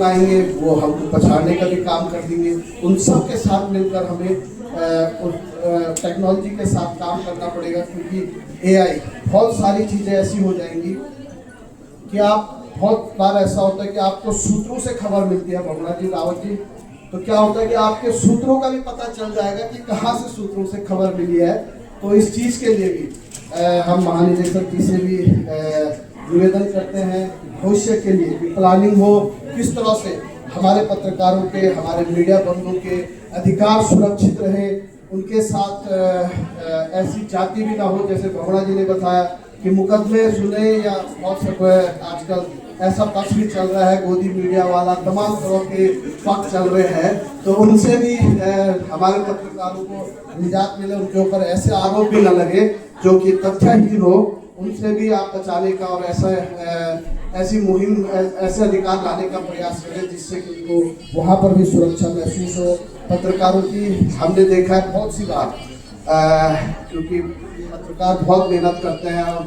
आएंगे वो हमको पछाड़ने का भी काम कर देंगे। उन सब के साथ मिलकर हमें टेक्नोलॉजी के साथ काम करना पड़ेगा, क्योंकि एआई बहुत सारी चीज़ें ऐसी हो जाएंगी कि आप बहुत बार ऐसा होता है कि आपको सूत्रों से खबर मिलती है भगवान जी रावत जी, तो क्या होता है कि आपके सूत्रों का भी पता चल जाएगा कि कहाँ से सूत्रों से खबर मिली है। तो इस चीज़ के लिए भी हम महानिदेशक जी से भी निवेदन करते हैं भविष्य के लिए कि प्लानिंग हो, किस तरह से हमारे पत्रकारों के, हमारे मीडिया बंधुओं के अधिकार सुरक्षित रहे, उनके साथ ऐसी जाति भी ना हो जैसे भगवान जी ने बताया कि मुकदमे सुने या बहुत सब आजकल ऐसा पक्ष भी चल रहा है, गोदी मीडिया वाला तमाम तरह के पक्ष चल रहे हैं, तो उनसे भी हमारे पत्रकारों को निजात मिले, उनके ऊपर ऐसे आरोप भी न लगे जो कि तथ्यहीन हो, उनसे भी आप बचाने का और ऐसी मुहिम, ऐसे अधिकार लाने का प्रयास करें जिससे कि उनको वहाँ पर भी सुरक्षा महसूस हो। पत्रकारों की हमने देखा है बहुत सी बार, क्योंकि पत्रकार बहुत मेहनत करते हैं और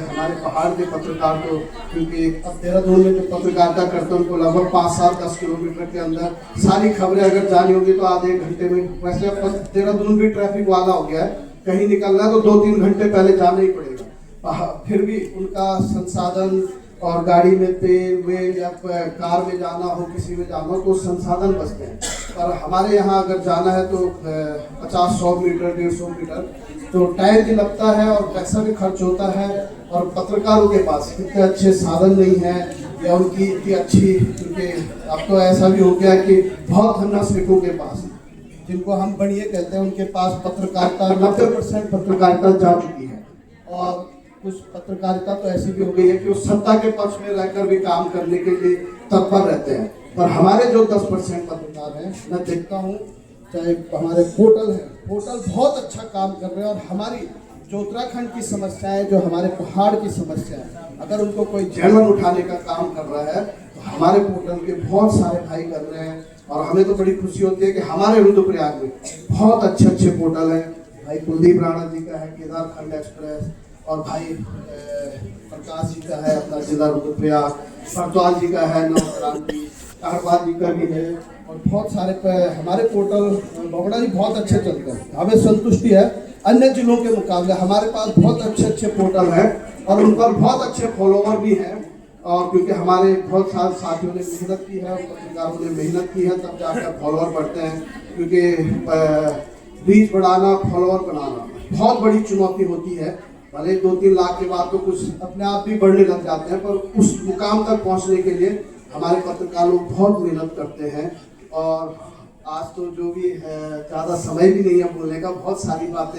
हमारे पहाड़ के पत्रकार तो, क्योंकि अब देहरादून में जो पत्रकारिता करते हैं उनको लगभग 5-7-10 किलोमीटर के अंदर सारी खबरें अगर जानी होगी तो आधे एक घंटे में, वैसे अब देहरादून भी ट्रैफिक वाला हो गया है, कहीं निकलना है तो 2-3 घंटे पहले जाना ही पड़ेगा। फिर भी उनका संसाधन और गाड़ी में तेल या कार में जाना हो, किसी में जाना हो तो संसाधन बचते हैं। पर हमारे यहाँ अगर जाना है तो 50-100 मीटर 150 मीटर तो टाइम भी लगता है और पैसा भी खर्च होता है, और पत्रकारों के पास इतने अच्छे साधन नहीं है या उनकी इतनी अच्छी, क्योंकि अब तो ऐसा भी हो गया कि बहुत धन्ना सेठों के पास, जिनको हम बढ़िया कहते हैं, उनके पास पत्रकारिता 90% पत्रकारिता जा चुकी है, और कुछ पत्रकारिता तो ऐसी भी हो गई है कि उस सत्ता के पक्ष में रहकर भी काम करने के लिए तत्पर रहते हैं। पर हमारे जो 10% पत्रकार हैं, मैं देखता हूँ चाहे हमारे पोर्टल है, पोर्टल बहुत अच्छा काम कर रहे हैं, और हमारी जो उत्तराखंड की समस्या है, जो हमारे पहाड़ की समस्या है, अगर उनको कोई जैमन उठाने का काम कर रहा है तो हमारे पोर्टल के बहुत सारे भाई कर रहे हैं, और हमें तो बड़ी खुशी होती है कि हमारे रुद्रप्रयाग में बहुत अच्छे पोर्टल हैं। भाई कुलदीप राणा जी का है केदारखंड एक्सप्रेस, और भाई प्रकाश जी का है अपना जिला रुद्रप्रयाग, फरद्वाल जी का है नवक्रांति, कहरवाल जी का भी है, और बहुत सारे हमारे पोर्टल बगड़ा जी बहुत अच्छे चलते हैं। हमें संतुष्टि है, अन्य जिलों के मुकाबले हमारे पास बहुत अच्छे पोर्टल हैं और उन पर बहुत अच्छे फॉलोवर भी हैं, और क्योंकि हमारे बहुत सारे साथियों ने मेहनत की है, पत्रकारों ने मेहनत की है, तब जाकर फॉलोवर बढ़ते हैं। क्योंकि रीच बढ़ाना, फॉलोवर बनाना बहुत बड़ी चुनौती होती है। भले 2-3 लाख के बाद तो कुछ अपने आप भी बढ़ने लग जाते हैं, पर उस मुकाम तक पहुंचने के लिए हमारे पत्रकार लोग बहुत मेहनत करते हैं। और आज तो जो भी है ज़्यादा समय भी नहीं है बोलने का, बहुत सारी बातें